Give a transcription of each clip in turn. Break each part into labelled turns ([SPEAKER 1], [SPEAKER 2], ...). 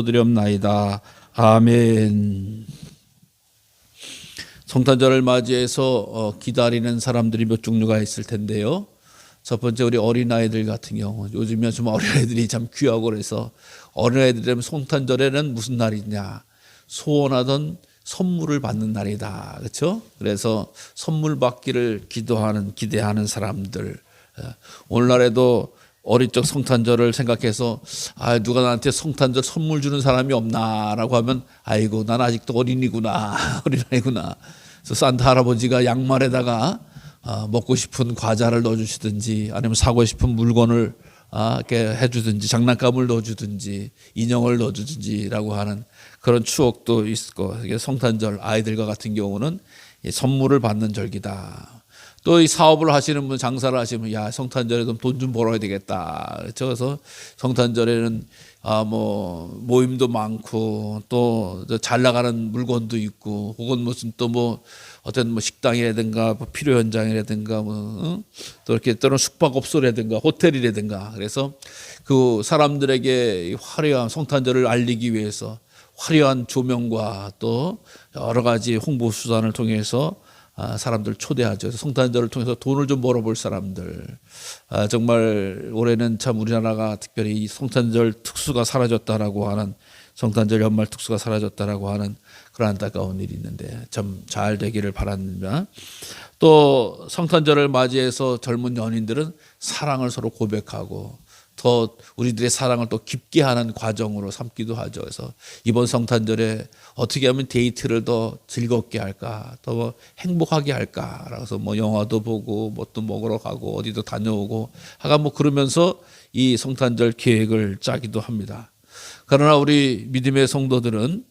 [SPEAKER 1] 드렸나이다. 아멘. 성탄절을 맞이해서 기다리는 사람들이 몇 종류가 있을 텐데요. 첫 번째, 우리 어린아이들 같은 경우, 요즘에 좀 어린아이들이 참 귀하고 그래서 어린아이들은 성탄절에는 무슨 날이냐, 소원하던 선물을 받는 날이다, 그렇죠? 그래서 선물 받기를 기대하는 사람들. 오늘날에도 어릴 적 성탄절을 생각해서 누가 나한테 성탄절 선물 주는 사람이 없나라고 하면 아이고 난 아직도 어린이구나 어린아이구나. 그래서 산타 할아버지가 양말에다가 먹고 싶은 과자를 넣어주시든지 아니면 사고 싶은 물건을 이렇게 해주든지 장난감을 넣어주든지 인형을 넣어주든지라고 하는 그런 추억도 있고, 성탄절 아이들과 같은 경우는 선물을 받는 절기다. 또 이 사업을 하시는 분, 장사를 하시면 성탄절에도 돈 좀 벌어야 되겠다. 그래서 성탄절에는 모임도 많고 또 잘 나가는 물건도 있고, 혹은 무슨 또 어떤 식당이라든가 필요 현장이라든가 또 이렇게 또는 숙박업소라든가 호텔이라든가, 그래서 그 사람들에게 화려한 성탄절을 알리기 위해서 화려한 조명과 또 여러 가지 홍보 수단을 통해서 사람들 초대하죠. 성탄절을 통해서 돈을 좀 벌어볼 사람들. 정말 올해는 참 우리나라가 특별히 이 성탄절 특수가 사라졌다라고 하는, 성탄절 연말 특수가 사라졌다라고 하는 그런 안타까운 일이 있는데 참 잘 되기를 바랍니다. 또 성탄절을 맞이해서 젊은 연인들은 사랑을 서로 고백하고 더 우리들의 사랑을 또 깊게 하는 과정으로 삼기도 하죠. 그래서 이번 성탄절에 어떻게 하면 데이트를 더 즐겁게 할까, 더 행복하게 할까, 그래서 영화도 보고 또 먹으러 가고 어디도 다녀오고 하가 그러면서 이 성탄절 계획을 짜기도 합니다. 그러나 우리 믿음의 성도들은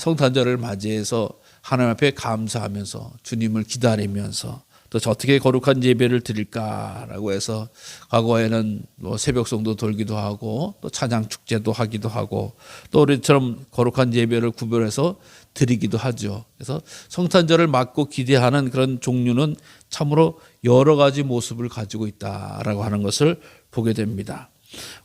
[SPEAKER 1] 성탄절을 맞이해서 하나님 앞에 감사하면서 주님을 기다리면서 또 어떻게 거룩한 예배를 드릴까라고 해서 과거에는 새벽송도 돌기도 하고 또 찬양 축제도 하기도 하고 또 우리처럼 거룩한 예배를 구별해서 드리기도 하죠. 그래서 성탄절을 맞고 기대하는 그런 종류는 참으로 여러 가지 모습을 가지고 있다라고 하는 것을 보게 됩니다.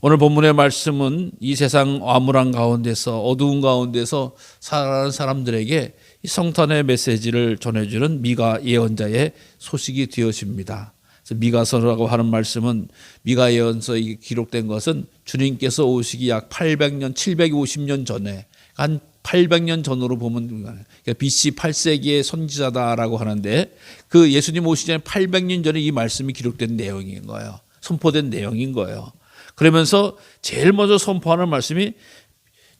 [SPEAKER 1] 오늘 본문의 말씀은 이 세상 암울한 가운데서, 어두운 가운데서 살아가는 사람들에게 이 성탄의 메시지를 전해주는 미가 예언자의 소식이 되어집니다. 그래서 미가서라고 하는 말씀은, 미가 예언서에 기록된 것은 주님께서 오시기 약 800년, 750년 전에, 한 800년 전으로 보면 BC 8세기의 선지자다라고 하는데, 그 예수님 오시기 전에 800년 전에 이 말씀이 기록된 내용인 거예요. 선포된 내용인 거예요. 그러면서 제일 먼저 선포하는 말씀이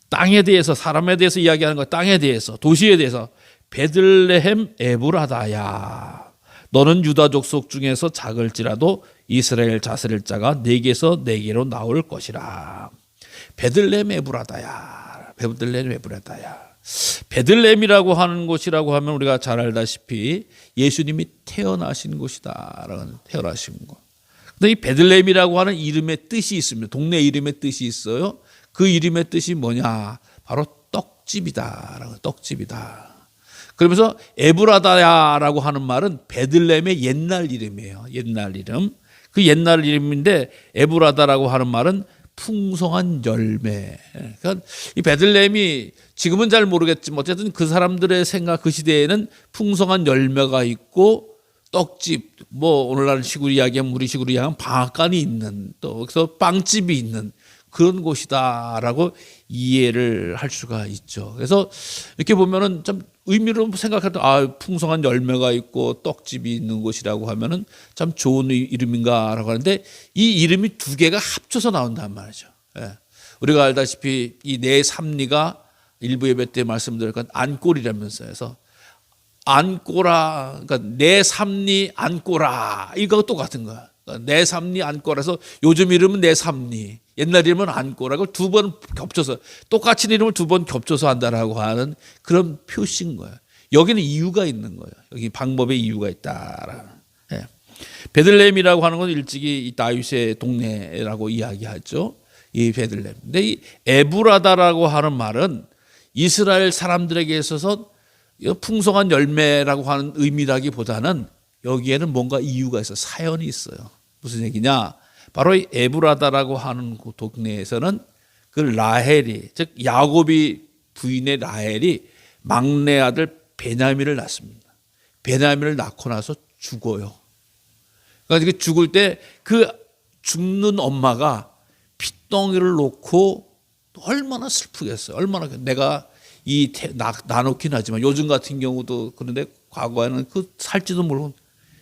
[SPEAKER 1] 땅에 대해서, 사람에 대해서 이야기하는 거, 땅에 대해서, 도시에 대해서, 베들레헴 에브라다야, 너는 유다 족속 중에서 작을지라도 이스라엘 다스릴 자가 네게서 네게로 나올 것이라. 베들레헴 에브라다야, 베들레헴 에브라다야. 베들레헴이라고 하는 곳이라고 하면 우리가 잘 알다시피 예수님이 태어나신 곳이다. 태어나신 곳. 근데 이 베들레헴이라고 하는 이름의 뜻이 있습니다. 동네 이름의 뜻이 있어요. 그 이름의 뜻이 뭐냐? 바로 떡집이다. 떡집이다. 그러면서 에브라다야라고 하는 말은 베들레헴의 옛날 이름이에요. 옛날 이름. 그 옛날 이름인데 에브라다라고 하는 말은 풍성한 열매. 그러니까 이 베들레헴이 지금은 잘 모르겠지만 어쨌든 그 사람들의 생각, 그 시대에는 풍성한 열매가 있고 떡집, 오늘날 식으로 이야기하면, 우리 식으로 이야기하면 방앗간이 있는, 또 그래서 빵집이 있는 그런 곳이다라고 이해를 할 수가 있죠. 그래서 이렇게 보면은 참 의미로 생각할 때 풍성한 열매가 있고 떡집이 있는 곳이라고 하면은 참 좋은 이름인가라고 하는데, 이 이름이 두 개가 합쳐서 나온단 말이죠. 우리가 알다시피 이 네 삼리가 일부 예배 때 말씀드렸던 안골이라면서요. 그래서 안꼬라, 그러니까 내 삼리 안꼬라, 이거 똑같은 거야. 내 삼리 안꼬라서 요즘 이름은 내 삼리, 옛날 이름은 안꼬라고 두 번 겹쳐서, 똑같은 이름을 두 번 겹쳐서 한다라고 하는 그런 표시인 거예요. 여기는 이유가 있는 거예요. 여기 방법에 이유가 있다. 베들레헴이라고 하는 건 일찍이 이 다윗의 동네라고 이야기하죠. 이 베들레헴. 근데 이 에브라다라고 하는 말은 이스라엘 사람들에게 있어서 풍성한 열매라고 하는 의미라기보다는 여기에는 뭔가 이유가 있어요. 사연이 있어요. 무슨 얘기냐? 바로 이 에브라다라고 하는 그 동네에서는 그 라헬이, 즉 야곱이 부인의 라헬이 막내 아들 베냐민을 낳습니다. 베냐민을 낳고 나서 죽어요. 그러니까 죽을 때 그 죽는 엄마가 핏덩이를 놓고 얼마나 슬프겠어요. 얼마나 내가 나놓긴 하지만 요즘 같은 경우도 그런데 과거에는 그 살지도 모르고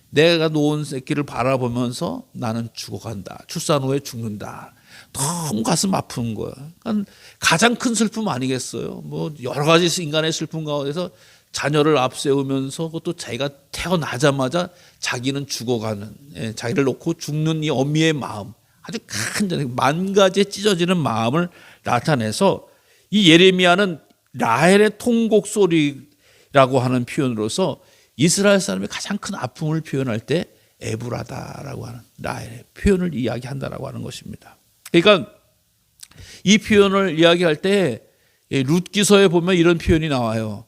[SPEAKER 1] 내가 놓은 새끼를 바라보면서 나는 죽어간다. 출산 후에 죽는다. 너무 가슴 아픈 거야. 그러니까 가장 큰 슬픔 아니겠어요? 뭐 여러 가지 인간의 슬픔 가운데서 자녀를 앞세우면서 그것도 자기가 태어나자마자 자기는 죽어가는, 자기를 놓고 죽는 이 어미의 마음, 아주 큰 만 가지에 찢어지는 마음을 나타내서 이 예레미야는 라헬의 통곡 소리라고 하는 표현으로서 이스라엘 사람의 가장 큰 아픔을 표현할 때 에브라다라고 하는 라헬의 표현을 이야기한다라고 하는 것입니다. 그러니까 이 표현을 이야기할 때 룻기서에 보면 이런 표현이 나와요.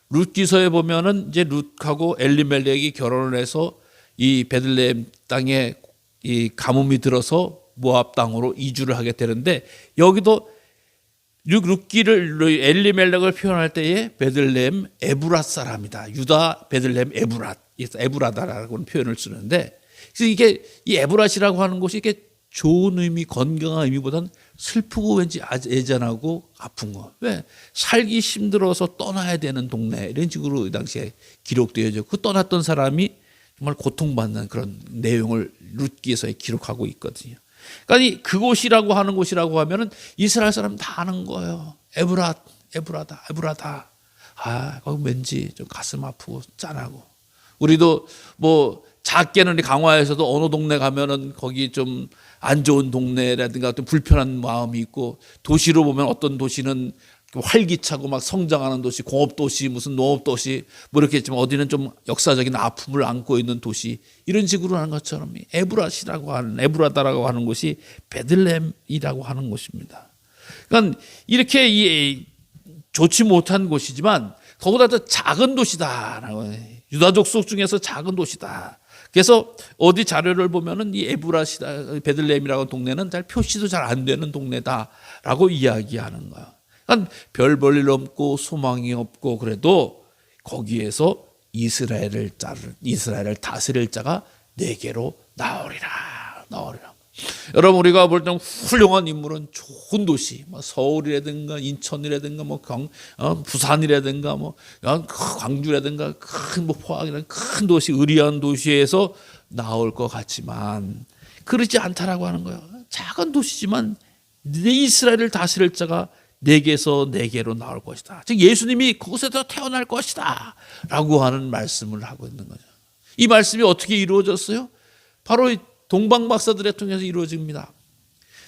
[SPEAKER 1] 룻기서에 보면은 이제 룻하고 엘리멜렉이 결혼을 해서 이 베들레헴 땅에 이 가뭄이 들어서 모압 땅으로 이주를 하게 되는데 여기도 룻기를 엘리멜렉을 표현할 때에 베들레헴 에브랏 사람이다. 유다 베들레헴 에브라다라고 하는 표현을 쓰는데 그래서 이게 이 에브랏이라고 하는 곳이 이게 좋은 의미, 건강한 의미보다는 슬프고 왠지 애잔하고 아픈 거. 왜? 살기 힘들어서 떠나야 되는 동네 이런 식으로 그 당시에 기록되어져. 그 떠났던 사람이 정말 고통받는 그런 내용을 룻기에서 기록하고 있거든요. 그러니까 그곳이라고 하는 곳이라고 하면은 이스라엘 사람 다 아는 거예요. 에브라다. 아, 거기 왠지 좀 가슴 아프고 짠하고. 우리도 뭐 작게는 강화에서도 어느 동네 가면은 거기 좀 안 좋은 동네라든가 어떤 불편한 마음이 있고 도시로 보면 어떤 도시는 활기차고 막 성장하는 도시, 공업도시, 무슨 농업도시 뭐 이렇게 있지만 어디는 좀 역사적인 아픔을 안고 있는 도시 이런 식으로 하는 것처럼 에브라다라고 하는 곳이 베들레헴이라고 하는 곳입니다. 그러니까 이렇게 좋지 못한 곳이지만 그보다 더 작은 도시다. 유다족 속 중에서 작은 도시다. 그래서 어디 자료를 보면은 이 에브라시다 베들레헴이라고 동네는 잘 표시도 잘 안 되는 동네다라고 이야기하는 거야. 그러니까 별 볼 일 없고 소망이 없고 그래도 거기에서 이스라엘을 다스릴 자가 내게로 나오리라. 여러분 우리가 볼 때 훌륭한 인물은 좋은 도시, 뭐 서울이라든가 인천이라든가 뭐 부산이라든가 뭐 광주라든가 큰 포항이라든가 큰 도시, 의리한 도시에서 나올 것 같지만 그렇지 않다라고 하는 거예요. 작은 도시지만 내 이스라엘을 다스릴 자가 내게서 내게로 나올 것이다. 즉 예수님이 그곳에서 태어날 것이다 라고 하는 말씀을 하고 있는 거죠. 이 말씀이 어떻게 이루어졌어요? 바로 동방박사들에 통해서 이루어집니다.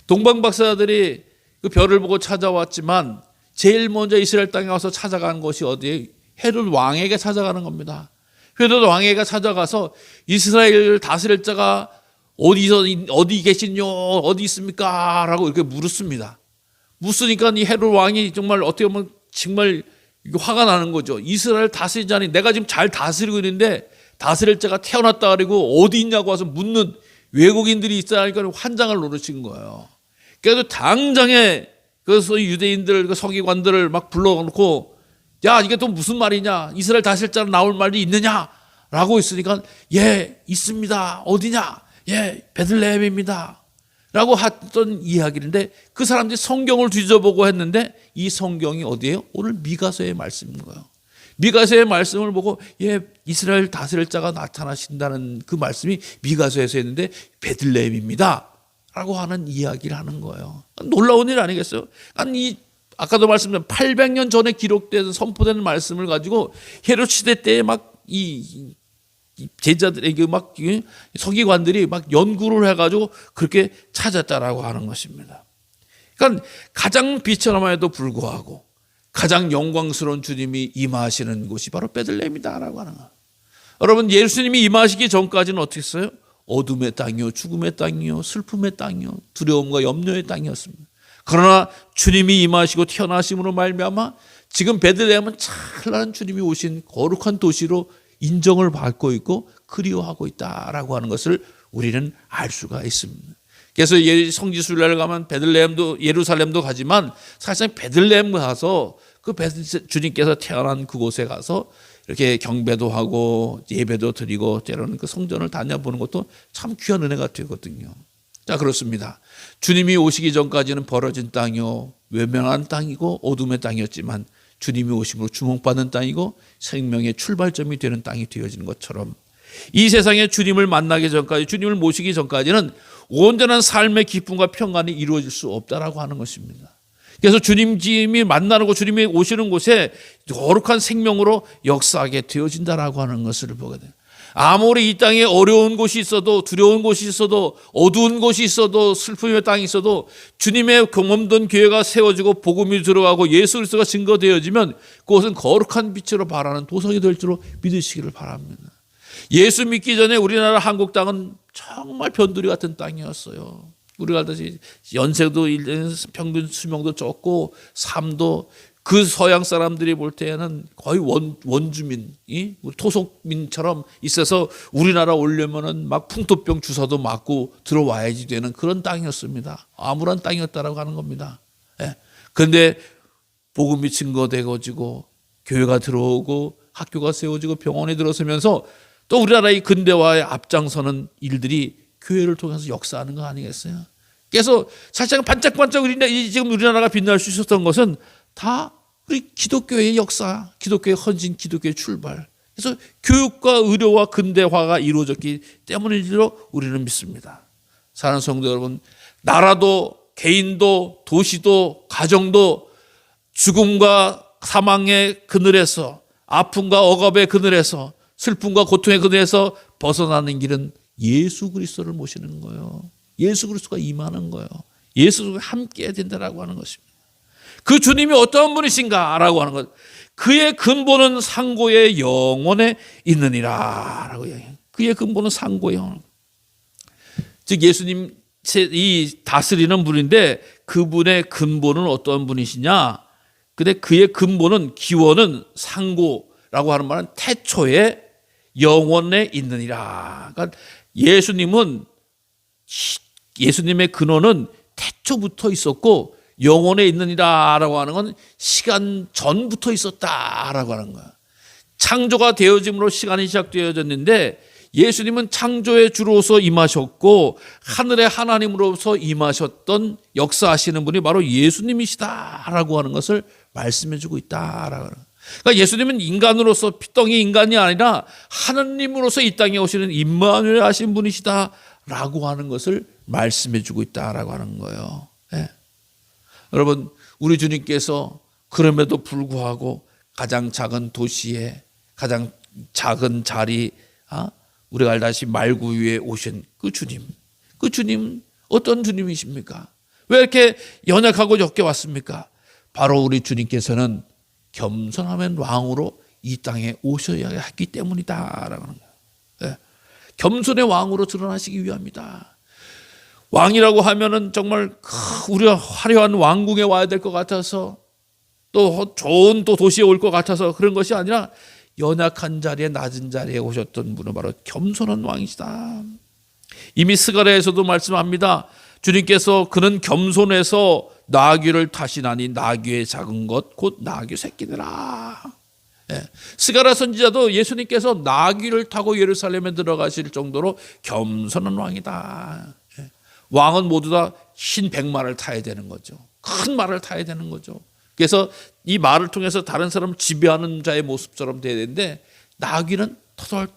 [SPEAKER 1] 동방박사들이 그 별을 보고 찾아왔지만 제일 먼저 이스라엘 땅에 와서 찾아간 것이 어디에? 헤롯 왕에게 찾아가는 겁니다. 헤롯 왕에게 찾아가서 이스라엘을 다스릴 자가 어디 계시뇨? 어디 있습니까? 라고 이렇게 물었습니다. 묻으니까 이 헤롯 왕이 정말 어떻게 보면 정말 화가 나는 거죠. 이스라엘 다스리자니 내가 지금 잘 다스리고 있는데 다스릴 자가 태어났다 그리고 어디 있냐고 와서 묻는 외국인들이 있으니까 환장을 노리신 거예요. 그래서 당장에 그 소위 유대인들, 그 서기관들을 막 불러놓고 야 이게 또 무슨 말이냐? 이스라엘 다스릴 자는 나올 말이 있느냐? 라고 있으니까 예 있습니다. 어디냐? 예 베들레헴입니다. 라고 했던 이야기인데 그 사람들이 성경을 뒤져보고 했는데 이 성경이 어디예요? 오늘 미가서의 말씀인 거예요. 미가서의 말씀을 보고 예 이스라엘 다스릴 자가 나타나신다는 그 말씀이 미가서에서 했는데 베들레헴입니다 라고 하는 이야기를 하는 거예요. 놀라운 일 아니겠어요? 아니 아까도 말씀드린 800년 전에 기록된 선포되는 말씀을 가지고 헤롯 시대 때에 막 이 제자들에게 막 서기관들이 막 연구를 해가지고 그렇게 찾았다라고 하는 것입니다. 그러니까 가장 비천함에도 불구하고 가장 영광스러운 주님이 임하시는 곳이 바로 베들레헴이다라고 하는 거예요. 여러분 예수님이 임하시기 전까지는 어떻게 했어요? 어둠의 땅이요, 죽음의 땅이요, 슬픔의 땅이요, 두려움과 염려의 땅이었습니다. 그러나 주님이 임하시고 태어나심으로 말미암아 지금 베들레헴은 찬란한 주님이 오신 거룩한 도시로 인정을 받고 있고 그리워하고 있다라고 하는 것을 우리는 알 수가 있습니다. 그래서 성지순례를 가면 베들레헴도 예루살렘도 가지만 사실상 베들레헴 가서 주님께서 태어난 그곳에 가서 이렇게 경배도 하고 예배도 드리고 때로는 그 성전을 다녀보는 것도 참 귀한 은혜가 되거든요. 자, 그렇습니다. 주님이 오시기 전까지는 벌어진 땅이요 외면한 땅이고 어둠의 땅이었지만 주님이 오심으로 주목받는 땅이고 생명의 출발점이 되는 땅이 되어지는 것처럼 이 세상에 주님을 만나기 전까지, 주님을 모시기 전까지는 온전한 삶의 기쁨과 평안이 이루어질 수 없다라고 하는 것입니다. 그래서 주님이 만나는 곳, 주님이 오시는 곳에 거룩한 생명으로 역사하게 되어진다라고 하는 것을 보게 돼요. 아무리 이 땅에 어려운 곳이 있어도, 두려운 곳이 있어도, 어두운 곳이 있어도, 슬픔의 땅이 있어도 주님의 경험된 교회가 세워지고 복음이 들어가고 예수 그리스도가 증거되어지면 그것은 거룩한 빛으로 발하는 도성이 될 줄로 믿으시기를 바랍니다. 예수 믿기 전에 우리나라 한국 땅은 정말 변두리 같은 땅이었어요. 우리가 알다시피 연세도 평균 수명도 적고 삶도 그 서양 사람들이 볼 때는 거의 원주민이 토속민처럼 있어서 우리나라 오려면은 막 풍토병 주사도 맞고 들어와야지 되는 그런 땅이었습니다. 암울한 땅이었다라고 하는 겁니다. 그런데 복음이 증거되어지고 교회가 들어오고 학교가 세워지고 병원이 들어서면서 또 우리나라의 근대화에 앞장서는 일들이 교회를 통해서 역사하는 거 아니겠어요? 그래서 사실상 반짝반짝 지금 우리나라가 빛날 수 있었던 것은 다 우리 기독교의 역사, 기독교의 헌신, 기독교의 출발. 그래서 교육과 의료와 근대화가 이루어졌기 때문인지로 우리는 믿습니다. 사랑하는 성도 여러분, 나라도 개인도 도시도 가정도 죽음과 사망의 그늘에서, 아픔과 억압의 그늘에서, 슬픔과 고통의 그늘에서 벗어나는 길은 예수 그리스도를 모시는 거예요. 예수 그리스도가 임하는 거예요. 예수 그리스도가 함께 해야 된다라고 하는 것입니다. 그 주님이 어떤 분이신가라고 하는 것. 그의 근본은 상고의 영혼에 있느니라라고 얘기해요. 그의 근본은 상고의 영혼. 즉 예수님 이 다스리는 분인데 그분의 근본은 어떤 분이시냐? 근데 그의 근본은 기원은 상고라고 하는 말은 태초에 영혼에 있느니라. 그러니까 예수님의 근원은 태초부터 있었고 영혼에 있느니라라고 하는 건 시간 전부터 있었다라고 하는 거야. 창조가 되어짐으로 시간이 시작되어졌는데 예수님은 창조의 주로서 임하셨고 하늘의 하나님으로서 임하셨던 역사하시는 분이 바로 예수님이시다라고 하는 것을 말씀해주고 있다라고 하는 거야. 그러니까 예수님은 인간으로서 피덩이 인간이 아니라 하느님으로서 이 땅에 오시는 임마누엘 하신 분이시다라고 하는 것을 말씀해주고 있다라고 하는 거예요. 네. 여러분, 우리 주님께서 그럼에도 불구하고 가장 작은 도시에 가장 작은 자리, 우리가 알다시피 말구 위에 오신 그 주님 어떤 주님이십니까? 왜 이렇게 연약하고 적게 왔습니까? 바로 우리 주님께서는 겸손하면 왕으로 이 땅에 오셔야 했기 때문이다라고 하는 거예요. 네. 겸손의 왕으로 드러나시기 위함이다. 왕이라고 하면은 정말 우리가 화려한 왕궁에 와야 될 것 같아서 또 좋은 또 도시에 올 것 같아서 그런 것이 아니라 연약한 자리에 낮은 자리에 오셨던 분은 바로 겸손한 왕이시다. 이미 스가랴에서도 말씀합니다. 주님께서 그는 겸손해서 나귀를 타시나니 나귀의 작은 것 곧 나귀 새끼들아. 스가랴 선지자도 예수님께서 나귀를 타고 예루살렘에 들어가실 정도로 겸손한 왕이다. 왕은 모두 다 흰 백마를 타야 되는 거죠. 큰 말을 타야 되는 거죠. 그래서 이 말을 통해서 다른 사람을 지배하는 자의 모습처럼 돼야 되는데 나귀는 터덜.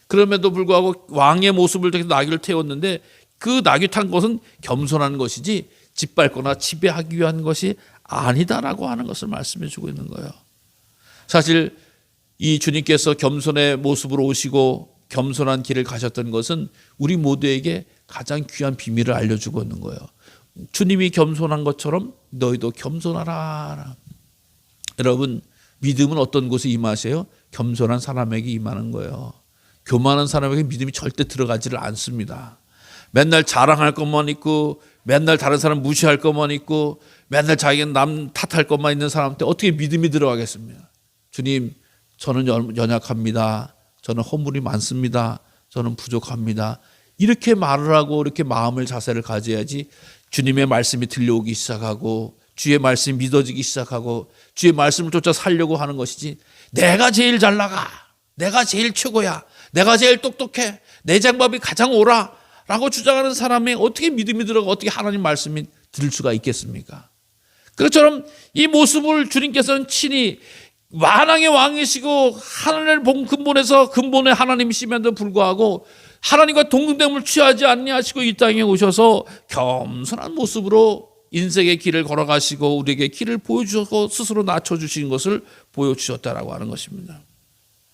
[SPEAKER 1] 그럼에도 불구하고 왕의 모습을 통해서 나귀를 태웠는데 그 나귀 탄 것은 겸손한 것이지 짓밟거나 지배하기 위한 것이 아니다라고 하는 것을 말씀해 주고 있는 거예요. 사실 이 주님께서 겸손의 모습으로 오시고 겸손한 길을 가셨던 것은 우리 모두에게 가장 귀한 비밀을 알려주고 있는 거예요. 주님이 겸손한 것처럼 너희도 겸손하라. 여러분, 믿음은 어떤 곳에 임하세요? 겸손한 사람에게 임하는 거예요. 교만한 사람에게 믿음이 절대 들어가지를 않습니다. 맨날 자랑할 것만 있고 맨날 다른 사람 무시할 것만 있고 맨날 자기는 남 탓할 것만 있는 사람한테 어떻게 믿음이 들어가겠습니까? 주님, 저는 연약합니다. 저는 허물이 많습니다. 저는 부족합니다. 이렇게 말을 하고 이렇게 마음을 자세를 가져야지 주님의 말씀이 들려오기 시작하고 주의 말씀이 믿어지기 시작하고 주의 말씀을 쫓아 살려고 하는 것이지, 내가 제일 잘 나가, 내가 제일 최고야, 내가 제일 똑똑해, 내 장법이 가장 옳아 라고 주장하는 사람이 어떻게 믿음이 들어가 어떻게 하나님 말씀이 들을 수가 있겠습니까? 그것처럼 이 모습을 주님께서는 친히 만왕의 왕이시고 하늘을 본 근본에서 근본의 하나님이심에도 불구하고 하나님과 동등됨을 취하지 아니하시고 이 땅에 오셔서 겸손한 모습으로 인생의 길을 걸어가시고 우리에게 길을 보여주셔서 스스로 낮춰주신 것을 보여주셨다라고 하는 것입니다.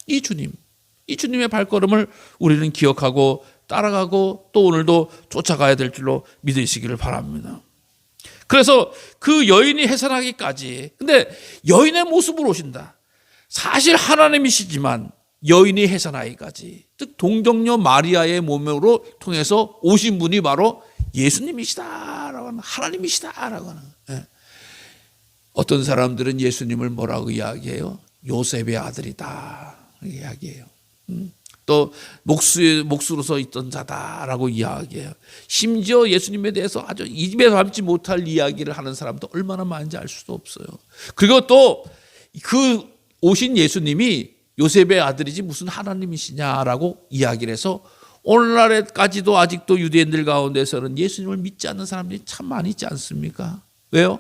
[SPEAKER 1] 이 주님의 발걸음을 우리는 기억하고 따라가고 또 오늘도 쫓아가야 될 줄로 믿으시기를 바랍니다. 그래서 그 여인이 해산하기까지, 근데 여인의 모습으로 오신다. 사실 하나님이시지만 여인이 해산하기까지, 즉 동정녀 마리아의 몸으로 통해서 오신 분이 바로 예수님이시다라고 하는, 하나님이시다라고 하는. 어떤 사람들은 예수님을 뭐라고 이야기해요? 요셉의 아들이다 이야기해요. 또 목수로서 있던 자다라고 이야기해요. 심지어 예수님에 대해서 아주 입에 담지 못할 이야기를 하는 사람도 얼마나 많은지 알 수도 없어요. 그리고 또 그 오신 예수님이 요셉의 아들이지 무슨 하나님이시냐라고 이야기를 해서 오늘날에까지도 아직도 유대인들 가운데서는 예수님을 믿지 않는 사람들이 참 많이 있지 않습니까? 왜요?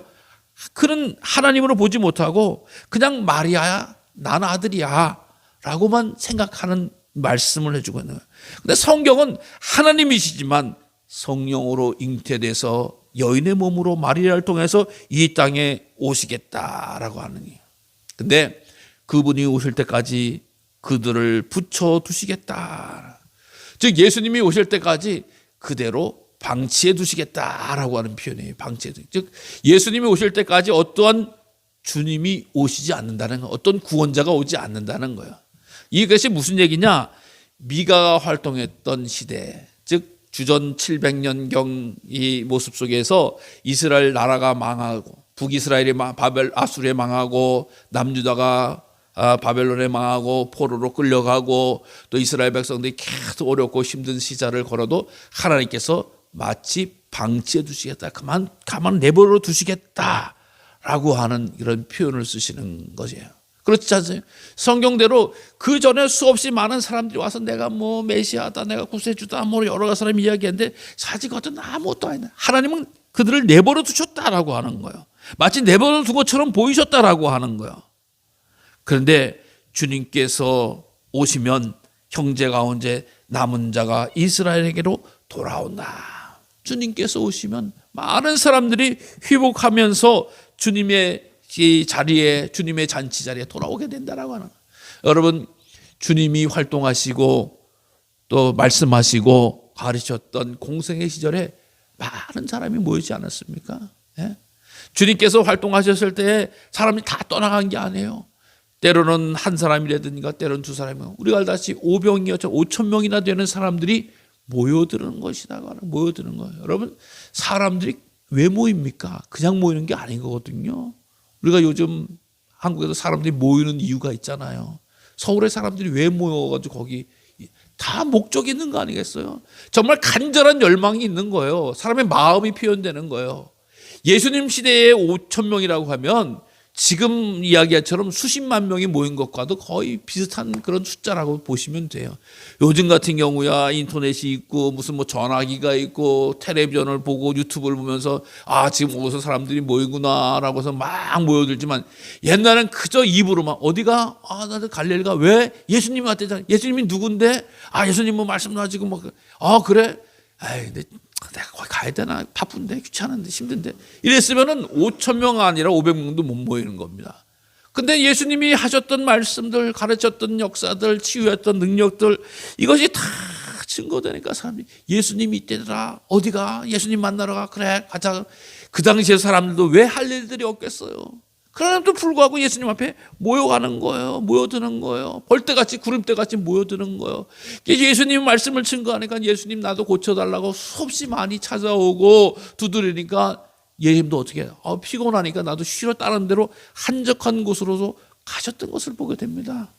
[SPEAKER 1] 그는 하나님으로 보지 못하고 그냥 마리아야, 난 아들이야 라고만 생각하는 말씀을 해주고 있는 거예요. 근데 성경은 하나님이시지만 성령으로 잉태돼서 여인의 몸으로 마리아를 통해서 이 땅에 오시겠다라고 하는 거예요. 근데 그분이 오실 때까지 그들을 붙여 두시겠다. 즉 예수님이 오실 때까지 그대로 방치해 두시겠다라고 하는 표현이에요. 방치해 두. 즉 예수님이 오실 때까지 어떠한 주님이 오시지 않는다는 거, 어떤 구원자가 오지 않는다는 거예요. 이것이 무슨 얘기냐? 미가가 활동했던 시대, 즉 주전 700년경 이 모습 속에서 이스라엘 나라가 망하고 북이스라엘이 아수르에 망하고 남유다가 바벨론에 망하고 포로로 끌려가고 또 이스라엘 백성들이 계속 어렵고 힘든 시절을 걸어도 하나님께서 마치 방치해 두시겠다, 가만 내버려 두시겠다라고 하는 이런 표현을 쓰시는 것이에요. 그렇지 않습니까? 성경대로 그 전에 수없이 많은 사람들이 와서 내가 뭐 메시아다, 내가 구세주다, 뭐 여러 사람이 이야기했는데 사실 그것은 아무것도 아니다. 하나님은 그들을 내버려 두셨다라고 하는 거예요. 마치 내버려 둔 것처럼 보이셨다라고 하는 거예요. 그런데 주님께서 오시면 형제 가운데 남은 자가 이스라엘에게로 돌아온다. 주님께서 오시면 많은 사람들이 회복하면서 주님의 이 자리에, 주님의 잔치 자리에 돌아오게 된다라고 하는 거예요. 여러분, 주님이 활동하시고 또 말씀하시고 가르쳤던 공생의 시절에 많은 사람이 모이지 않았습니까? 예? 주님께서 활동하셨을 때 사람이 다 떠나간 게 아니에요. 때로는 한 사람이라든가 때로는 두 사람이요. 우리가 알다시피 5,000명이나 되는 사람들이 모여드는 것이다. 모여드는 거예요. 여러분, 사람들이 왜 모입니까? 그냥 모이는 게 아닌 거거든요. 우리가 요즘 한국에서 사람들이 모이는 이유가 있잖아요. 서울의 사람들이 왜 모여가지고 거기 다 목적이 있는 거 아니겠어요? 정말 간절한 열망이 있는 거예요. 사람의 마음이 표현되는 거예요. 예수님 시대에 5,000명이라고 하면 지금 이야기처럼 수십만 명이 모인 것과도 거의 비슷한 그런 숫자라고 보시면 돼요. 요즘 같은 경우야 인터넷이 있고 무슨 뭐 전화기가 있고 텔레비전을 보고 유튜브를 보면서 지금 어디서 사람들이 모이구나라고 해서 막 모여들지만 옛날엔 그저 입으로만 어디가? 나도 갈릴리가 왜? 예수님이 왔대잖아. 예수님이 누군데? 예수님 뭐 말씀도 하시고 뭐 그래? 근데 내가 거기 가야 되나? 바쁜데, 귀찮은데, 힘든데. 이랬으면은 5,000명 아니라 500명도 못 모이는 겁니다. 근데 예수님이 하셨던 말씀들, 가르쳤던 역사들, 치유했던 능력들, 이것이 다 증거되니까 사람들이 예수님이 이때더라. 어디가? 예수님 만나러 가. 그래, 가자. 그 당시에 사람들도 왜 할 일들이 없겠어요? 그럼에도 불구하고 예수님 앞에 모여가는 거예요. 모여드는 거예요. 벌떼같이 구름대같이 모여드는 거예요. 예수님 말씀을 증거하니까 예수님 나도 고쳐달라고 수없이 많이 찾아오고 두드리니까 예수님도 어떻게 해요? 피곤하니까 나도 쉬러 다른 데로 한적한 곳으로도 가셨던 것을 보게 됩니다.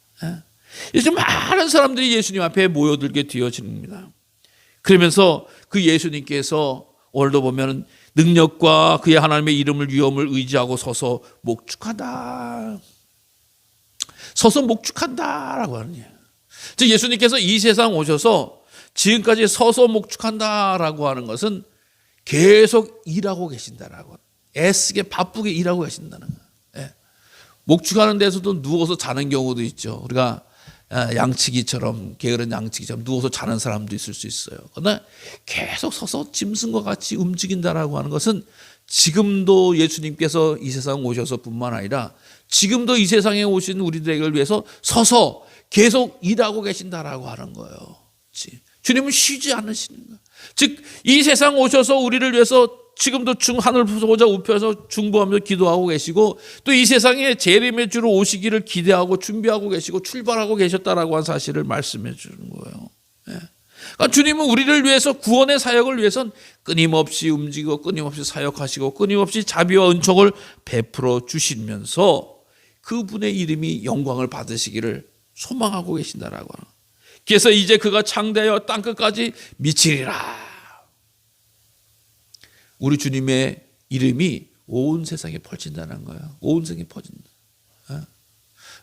[SPEAKER 1] 이제 많은 사람들이 예수님 앞에 모여들게 되어집니다. 그러면서 그 예수님께서 오늘도 보면 능력과 그의 하나님의 이름을 위엄을 의지하고 서서 목축한다. 서서 목축한다라고 하는 거예요. 즉 예수님께서 이 세상 오셔서 지금까지 서서 목축한다라고 하는 것은 계속 일하고 계신다라고, 애쓰게 바쁘게 일하고 계신다는 거예요. 예. 목축하는 데서도 누워서 자는 경우도 있죠. 우리가 양치기처럼, 게으른 양치기처럼 누워서 자는 사람도 있을 수 있어요. 그러나 계속 서서 짐승과 같이 움직인다라고 하는 것은 지금도 예수님께서 이 세상 오셔서 뿐만 아니라 지금도 이 세상에 오신 우리들에게 위해서 서서 계속 일하고 계신다라고 하는 거예요. 주님은 쉬지 않으시는 거예요. 즉 이 세상 오셔서 우리를 위해서 지금도 하늘 보자 우편에서 중보하면서 기도하고 계시고, 또 이 세상에 재림의 주로 오시기를 기대하고 준비하고 계시고 출발하고 계셨다라고 한 사실을 말씀해 주는 거예요. 예. 그러니까 주님은 우리를 위해서, 구원의 사역을 위해선 끊임없이 움직이고 끊임없이 사역하시고 끊임없이 자비와 은총을 베풀어 주시면서 그분의 이름이 영광을 받으시기를 소망하고 계신다라고 하는 거예요. 그래서 이제 그가 창대하여 땅끝까지 미치리라. 우리 주님의 이름이 온 세상에 퍼진다는 거예요. 온 세상에 퍼진다.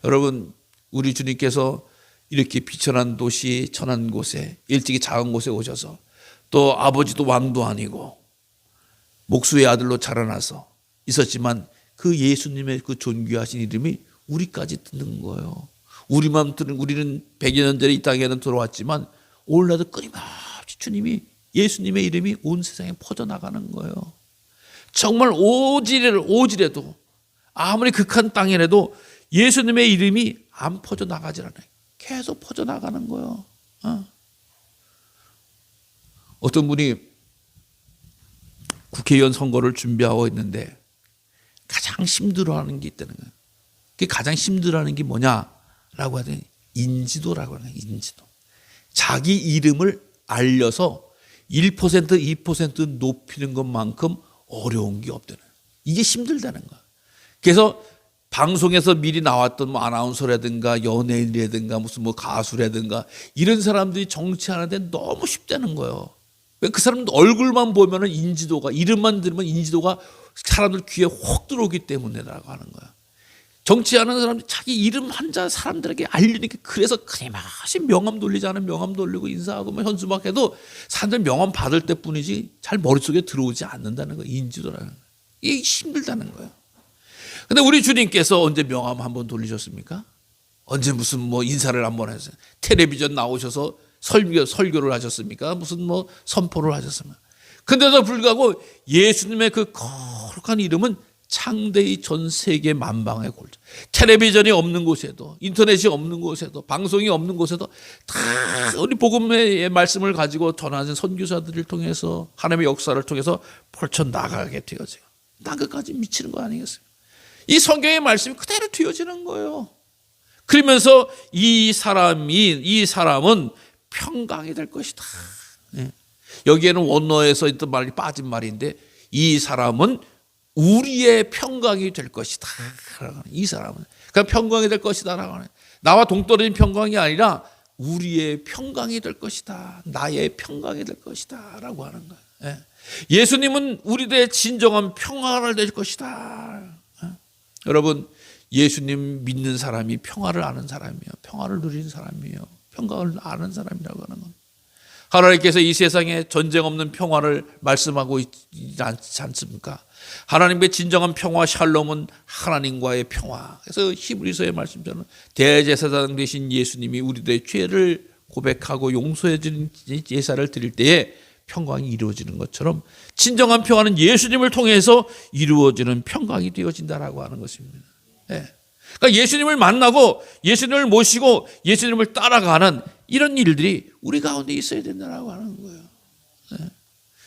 [SPEAKER 1] 여러분, 우리 주님께서 이렇게 비천한 도시, 천한 곳에, 일찍이 작은 곳에 오셔서, 또 아버지도 왕도 아니고 목수의 아들로 자라나서 있었지만 그 예수님의 그 존귀하신 이름이 우리까지 듣는 거예요. 우리는 100여 년 전에 이 땅에는 들어왔지만 오늘날도 끊임없이 주님이, 예수님의 이름이 온 세상에 퍼져나가는 거예요. 정말 오지래도 아무리 극한 땅이라도 예수님의 이름이 안 퍼져나가질 않아요. 계속 퍼져나가는 거예요. 어떤 분이 국회의원 선거를 준비하고 있는데 가장 힘들어하는 게 있다는 거예요. 그게 가장 힘들어하는 게 뭐냐라고 하더니 인지도라고 하는 거예요. 인지도. 자기 이름을 알려서 1%, 2% 높이는 것만큼 어려운 게 없다는 거예요. 이게 힘들다는 거예요. 그래서 방송에서 미리 나왔던 아나운서라든가 연예인이라든가 무슨 가수라든가 이런 사람들이 정치하는데 너무 쉽다는 거예요. 왜? 그 사람들 얼굴만 보면은 인지도가, 이름만 들으면 인지도가 사람들 귀에 혹 들어오기 때문에라고 하는 거예요. 정치하는 사람들이 자기 이름 한자 사람들에게 알리니까, 그래서 끊임없이 명함 돌리지 않으면 명함 돌리고 인사하고 현수막 해도 사람들 명함 받을 때뿐이지 잘 머릿속에 들어오지 않는다는 거예요. 인지도라는 거예요. 이게 힘들다는 거예요. 근데 우리 주님께서 언제 명함 한번 돌리셨습니까? 언제 무슨 인사를 한번 했어요? 텔레비전 나오셔서 설교를 하셨습니까? 무슨 선포를 하셨습니까? 근데도 불구하고 예수님의 그 거룩한 이름은 창대히 전 세계 만방에 골자. 텔레비전이 없는 곳에도, 인터넷이 없는 곳에도, 방송이 없는 곳에도 다 우리 복음의 말씀을 가지고 전하는 선교사들을 통해서, 하나님의 역사를 통해서 펼쳐나가게 되어져요. 땅끝까지 미치는 거 아니겠어요? 이 성경의 말씀이 그대로 되어지는 거예요. 그러면서 이 사람은 평강이 될 것이다. 여기에는 원어에서 있던 말이 빠진 말인데, 이 사람은 우리의 평강이 될 것이다. 이 사람은 그냥 평강이 될 것이다. 나와 동떨어진 평강이 아니라 우리의 평강이 될 것이다. 나의 평강이 될 것이다. 라고 하는 거예요. 예수님은 우리들의 진정한 평화를 낼 것이다. 여러분, 예수님 믿는 사람이 평화를 아는 사람이에요. 평화를 누리는 사람이에요. 평강을 아는 사람이라고 하는 겁니다. 하나님께서 이 세상에 전쟁 없는 평화를 말씀하고 있지 않습니까? 하나님의 진정한 평화, 샬롬은 하나님과의 평화. 그래서 히브리서의 말씀처럼 대제사장 되신 예수님이 우리들의 죄를 고백하고 용서해 주는 제사를 드릴 때에 평강이 이루어지는 것처럼, 진정한 평화는 예수님을 통해서 이루어지는 평강이 되어진다라고 하는 것입니다. 그러니까 예수님을 만나고 예수님을 모시고 예수님을 따라가는 이런 일들이 우리 가운데 있어야 된다라고 하는 거예요.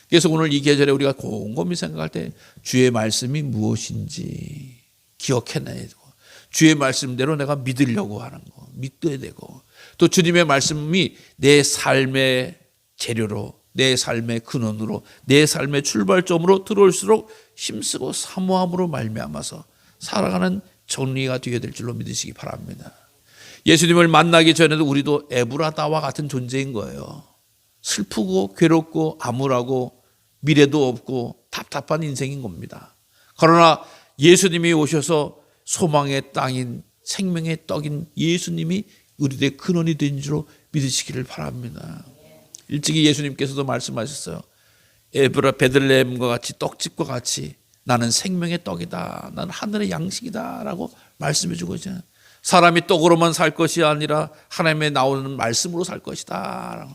[SPEAKER 1] 그래서 오늘 이 계절에 우리가 곰곰이 생각할 때 주의 말씀이 무엇인지 기억해내야 되고, 주의 말씀대로 내가 믿으려고 하는 거 믿어야 되고, 또 주님의 말씀이 내 삶의 재료로, 내 삶의 근원으로, 내 삶의 출발점으로 들어올수록 힘쓰고 사모함으로 말미암아서 살아가는 정리가 되어야 될 줄로 믿으시기 바랍니다. 예수님을 만나기 전에도 우리도 에브라다와 같은 존재인 거예요. 슬프고 괴롭고 암울하고 미래도 없고 답답한 인생인 겁니다. 그러나 예수님이 오셔서 소망의 땅인 생명의 떡인 예수님이 우리들의 근원이 된 줄로 믿으시기를 바랍니다. 일찍이 예수님께서도 말씀하셨어요. 베들레헴과 같이 떡집과 같이 나는 생명의 떡이다. 나는 하늘의 양식이다. 라고 말씀해 주고 있잖아요. 사람이 떡으로만 살 것이 아니라 하나님의 나오는 말씀으로 살 것이다.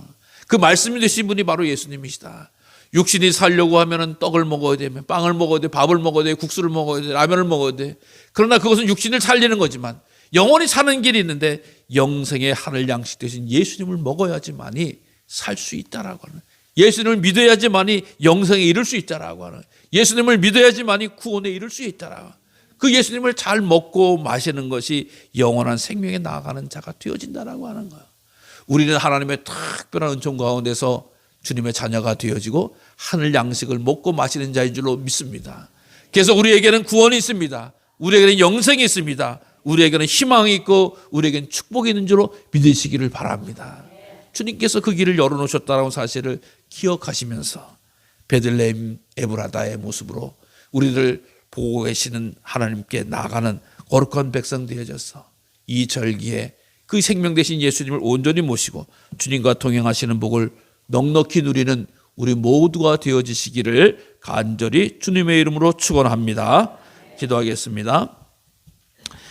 [SPEAKER 1] 그 말씀이 되신 분이 바로 예수님이시다. 육신이 살려고 하면은 떡을 먹어야 돼, 빵을 먹어야 돼, 밥을 먹어야 돼, 국수를 먹어야 돼, 라면을 먹어야 돼. 그러나 그것은 육신을 살리는 거지만 영원히 사는 길이 있는데 영생의 하늘 양식 되신 예수님을 먹어야지만이 살 수 있다라고 하는, 예수님을 믿어야지만이 영생에 이를 수 있다라고 하는, 예수님을 믿어야지만이 구원에 이를 수 있다라고, 그 예수님을 잘 먹고 마시는 것이 영원한 생명에 나아가는 자가 되어진다라고 하는 거예요. 우리는 하나님의 특별한 은총 가운데서 주님의 자녀가 되어지고 하늘 양식을 먹고 마시는 자인 줄로 믿습니다. 그래서 우리에게는 구원이 있습니다. 우리에게는 영생이 있습니다. 우리에게는 희망이 있고 우리에게는 축복이 있는 줄로 믿으시기를 바랍니다. 주님께서 그 길을 열어놓으셨다는 사실을 기억하시면서 베들레헴 에브라다의 모습으로 우리를 보고 계시는 하나님께 나아가는 거룩한 백성 되어져서 이 절기에 그 생명 되신 예수님을 온전히 모시고 주님과 동행하시는 복을 넉넉히 누리는 우리 모두가 되어지시기를 간절히 주님의 이름으로 축원합니다. 기도하겠습니다.